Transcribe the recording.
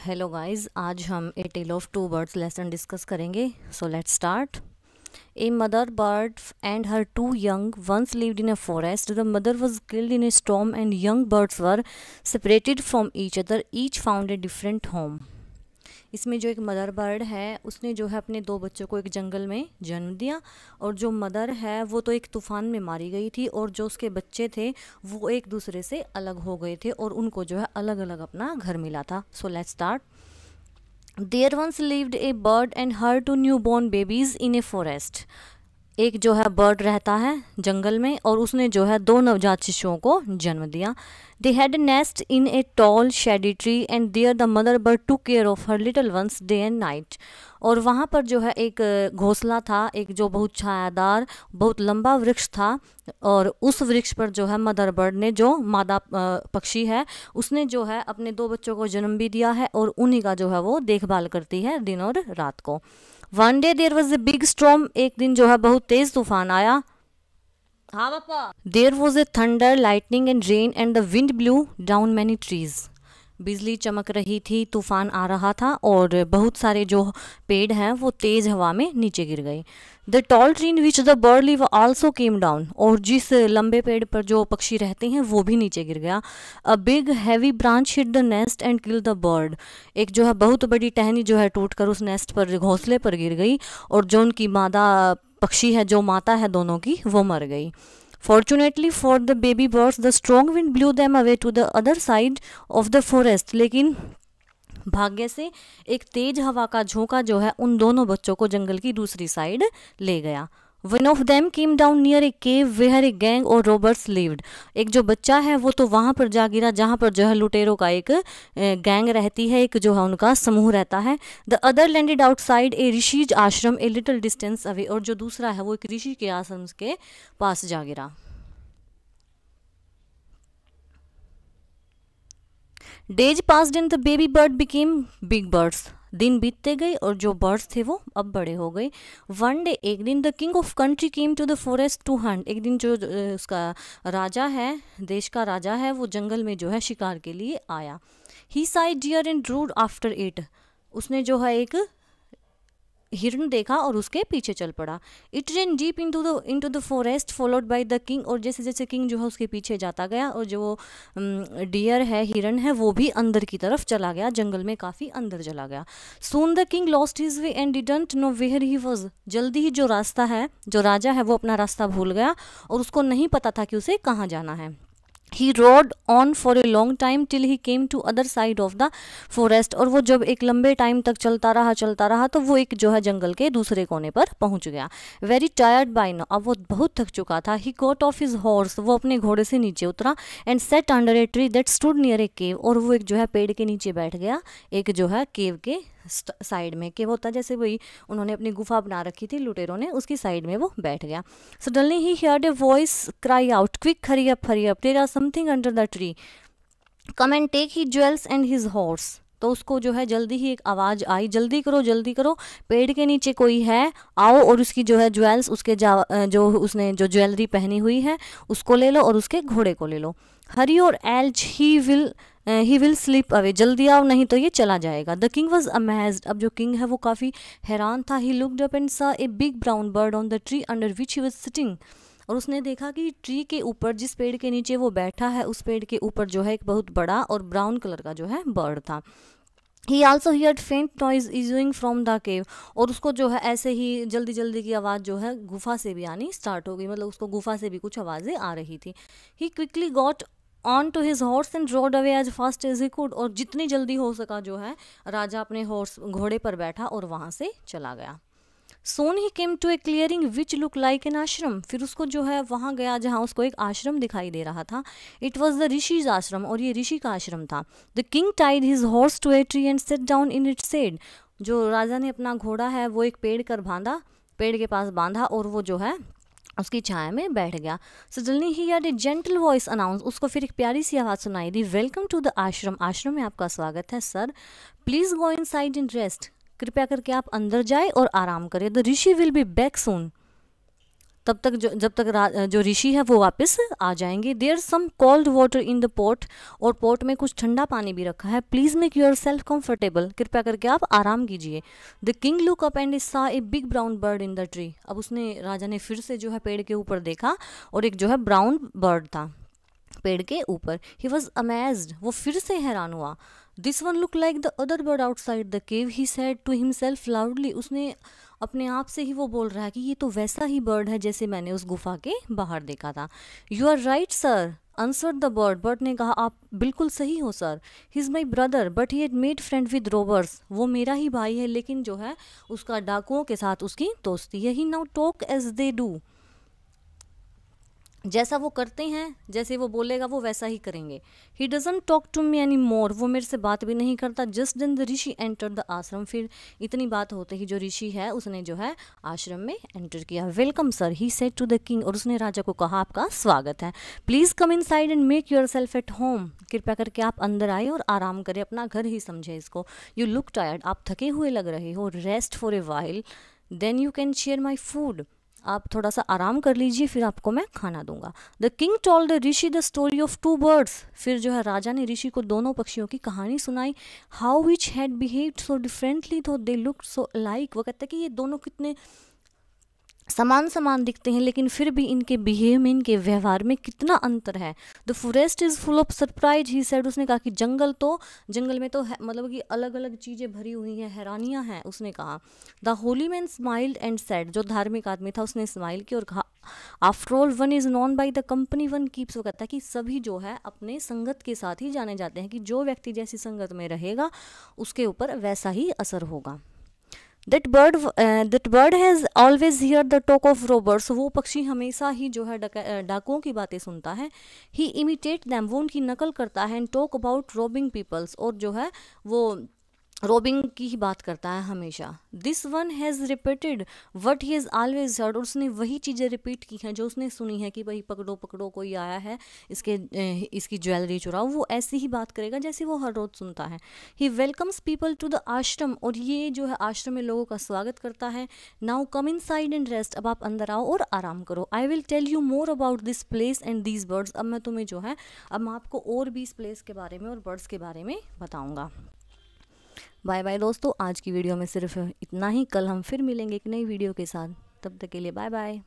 Hello guys, आज हम a tale of two birds lesson discuss करेंगे. So let's start. A mother bird and her two young once lived in a forest. The mother was killed in a storm and young birds were separated from each other. Each found a different home. इसमें जो एक mother bird है उसने जो है अपने दो बच्चों को एक जंगल में जन्म दिया, और जो मदर है वो तो एक तूफान में मारी गई थी, और जो उसके बच्चे थे वो एक दूसरे से अलग हो गए थे और उनको जो है अलग अलग अपना घर मिला था. सो let's start. There once lived a bird and her two newborn babies in a forest. एक जो है बर्ड रहता है जंगल में और उसने जो है दो नवजात शिशुओं को जन्म दिया. They had a nest in a tall shady tree and there the mother bird took care of her little ones day and night. और वहाँ पर जो है एक घोंसला था, एक जो बहुत छायादार बहुत लंबा वृक्ष था, और उस वृक्ष पर जो है मदर बर्ड ने जो मादा पक्षी है उसने जो है अपने दो बच्चों को जन्म भी दिया है और उन्हीं का जो है वो देखभाल करती है दिन और रात को. One day there was a big storm. एक दिन जो है बहुत तेज तूफान आया. हाँ पापा. There was a thunder lightning and rain and the wind blew down many trees. बिजली चमक रही थी, तूफान आ रहा था और बहुत सारे जो पेड़ हैं वो तेज हवा में नीचे गिर गए. The tall tree in which the bird live also came down. और जिस लंबे पेड़ पर जो पक्षी रहते हैं वो भी नीचे गिर गया. A big heavy branch hit the nest and kill the bird. एक जो है बहुत बड़ी टहनी जो है टूटकर उस नेस्ट पर घोंसले पर गिर गई, और जो उनकी मादा पक्षी है जो माता है दोनों की वो मर गई. Fortunately for the baby birds, the strong wind blew them away to the other side of the forest. लेकिन भाग्य से एक तेज हवा का झोंका जो है उन दोनों बच्चों को जंगल की दूसरी साइड ले गया. One of them came down near a cave where a gang of robbers lived. एक जो बच्चा है वो तो वहाँ पर जा गिरा जहाँ पर जो है लुटेरों का एक गैंग रहती है, एक जो है उनका समूह रहता है. The other landed outside a rishis आश्रम a little distance away. और जो दूसरा है वो एक ऋषि के आश्रम के पास जा गिरा. Days passed and the baby bird became big birds. दिन बीतते गए और जो बर्ड्स थे वो अब बड़े हो गए. वन डे एक दिन the king of country came to the forest to hunt. एक दिन जो उसका राजा है, देश का राजा है, वो जंगल में जो है शिकार के लिए आया. He spied deer and rode after it. उसने जो है एक हिरण देखा और उसके पीछे चल पड़ा. It rain deep into the forest followed by the king. और जैसे जैसे किंग जो है उसके पीछे जाता गया और जो डियर है, हिरण है, वो भी अंदर की तरफ चला गया, जंगल में काफ़ी अंदर चला गया. Soon the king lost his way and didn't know where he was. जल्दी ही जो रास्ता है, जो राजा है वो अपना रास्ता भूल गया और उसको नहीं पता था कि उसे कहाँ जाना है. He rode on for a long time till he came to other side of the forest. और वो जब एक लंबे टाइम तक चलता रहा तो वो एक जो है जंगल के दूसरे कोने पर पहुंच गया. Very tired by now. अब वो बहुत थक चुका था. He got off his horse. वो अपने घोड़े से नीचे उतरा and sat under a tree that stood near a cave. और वो एक जो है पेड़ के नीचे बैठ गया, एक जो है केव के साइड में. केव होता है जैसे वही उन्होंने अपनी गुफा बना रखी थी लुटेरों ने, उसकी साइड में वो बैठ गया. Suddenly he heard a voice cry out, quick, hurry up, there are something under the tree. Come and take his jewels and his horse. तो उसको जो है जल्दी ही एक आवाज़ आई, जल्दी करो, पेड़ के नीचे कोई है, आओ और उसकी जो है ज्वेल्स, उसके जो उसने जो ज्वेलरी पहनी हुई है उसको ले लो और उसके घोड़े को ले लो. हरी और else he will slip away. जल्दी आओ नहीं तो ये चला जाएगा. The king was amazed. अब जो किंग है वो काफ़ी हैरान था. He looked up and saw a big brown bird on the tree under which he was sitting. और उसने देखा कि ट्री के ऊपर, जिस पेड़ के नीचे वो बैठा है, उस पेड़ के ऊपर जो है एक बहुत बड़ा और ब्राउन कलर का जो है बर्ड था. ही आल्सो हियर्ड फेंट नॉइज इजुइंग फ्रॉम द केव. और उसको जो है ऐसे ही जल्दी जल्दी की आवाज़ जो है गुफा से भी आनी स्टार्ट हो गई, मतलब उसको गुफा से भी कुछ आवाज़ें आ रही थी. He quickly got on to his horse and rode away as fast as he could. और जितनी जल्दी हो सका जो है राजा अपने हॉर्स घोड़े पर बैठा और वहाँ से चला गया. Soon he came to a clearing which look like an ashram. फिर उसको जो है वहाँ गया जहाँ उसको एक आश्रम दिखाई दे रहा था. इट वॉज द ऋषिज आश्रम. और ये ऋषि का आश्रम था. The king tied his horse to a tree and set down in its shade. जो राजा ने अपना घोड़ा है वो एक पेड़ के पास बांधा और वो जो है उसकी छाया में बैठ गया. Suddenly he had a gentle voice announce. उसको फिर एक प्यारी सी आवाज़ सुनाई दी. वेलकम टू द आश्रम. आश्रम में आपका स्वागत है sir. Please go in side and rest. कृपया करके आप अंदर जाए और आराम करें. The Rishi will be back soon. तब तक जब तक जो ऋषि है वो वापस आ जाएंगे। There some cold water in the pot, और पॉट में कुछ ठंडा पानी भी रखा है। Please make yourself comfortable, कृपया करके आप आराम कीजिए। The king look up and saw a big brown bird in the tree. अब उसने, राजा ने फिर से जो है पेड़ के ऊपर देखा और एक जो है ब्राउन बर्ड था पेड़ के ऊपर। ही वॉज अमेज्ड, वो फिर से हैरान हुआ। This one look like the other bird outside the cave, he said to himself loudly. उसने अपने आप से ही वो बोल रहा है कि ये तो वैसा ही बर्ड है जैसे मैंने उस गुफा के बाहर देखा था। You are right sir, answer the bird. Bird ने कहा, आप बिल्कुल सही हो sir. He is my brother but he had made friend with robbers. वो मेरा ही भाई है लेकिन जो है उसका डाकुओं के साथ उसकी दोस्ती है। He now talk as they do, जैसा वो करते हैं, जैसे वो बोलेगा वो वैसा ही करेंगे। He doesn't talk to me any more, वो मेरे से बात भी नहीं करता। Just then the rishi enter the ashram, फिर इतनी बात होते ही जो ऋषि है उसने जो है आश्रम में एंटर किया। Welcome sir, he said to the king, और उसने राजा को कहा, आपका स्वागत है। Please come inside and make yourself at home, कृपया करके आप अंदर आए और आराम करें, अपना घर ही समझे इसको। यू लुक टायर्ड, आप थके हुए लग रहे हो। Rest for a while then you can share my food, आप थोड़ा सा आराम कर लीजिए फिर आपको मैं खाना दूंगा। The king told the rishi the story of two birds, फिर जो है राजा ने ऋषि को दोनों पक्षियों की कहानी सुनाई। How which had behaved so differently थो दे लुक्ड सो अलाइक, वो कहते हैं कि ये दोनों कितने समान समान दिखते हैं लेकिन फिर भी इनके बिहेव में, इनके व्यवहार में कितना अंतर है। The forest is full of surprise, he said, उसने कहा कि जंगल में तो मतलब कि अलग अलग चीज़ें भरी हुई हैं, हैरानियां हैं, उसने कहा। The Holi man smiled and said, जो धार्मिक आदमी था उसने स्माइल की और कहा, after all one is known by the company one keeps, वो कहता है कि सभी जो है अपने संगत के साथ ही जाने जाते हैं, कि जो व्यक्ति जैसी संगत में रहेगा उसके ऊपर वैसा ही असर होगा। That bird has always heard the talk of robbers, वो पक्षी हमेशा ही जो है डाकुओं की बातें सुनता है। He imitate them, वो उनकी नकल करता है। And talk about robbing peoples, और जो है वो रॉबिंग की ही बात करता है हमेशा। This one has repeated what he has always heard, और उसने वही चीज़ें रिपीट की हैं जो उसने सुनी है कि भाई पकड़ो पकड़ो कोई आया है, इसकी ज्वेलरी चुराओ। वो ऐसी ही बात करेगा जैसे वो हर रोज़ सुनता है। ही वेलकम्स पीपल टू द आश्रम, और ये जो है आश्रम में लोगों का स्वागत करता है। Now come inside and rest, अब आप अंदर आओ और आराम करो। I will tell you more about this place and these birds, अब मैं तुम्हें जो है अब मैं आपको और भी इस प्लेस के बारे में और बर्ड्स के बारे में बताऊँगा। बाय बाय दोस्तों, आज की वीडियो में सिर्फ इतना ही। कल हम फिर मिलेंगे एक नई वीडियो के साथ, तब तक के लिए बाय बाय।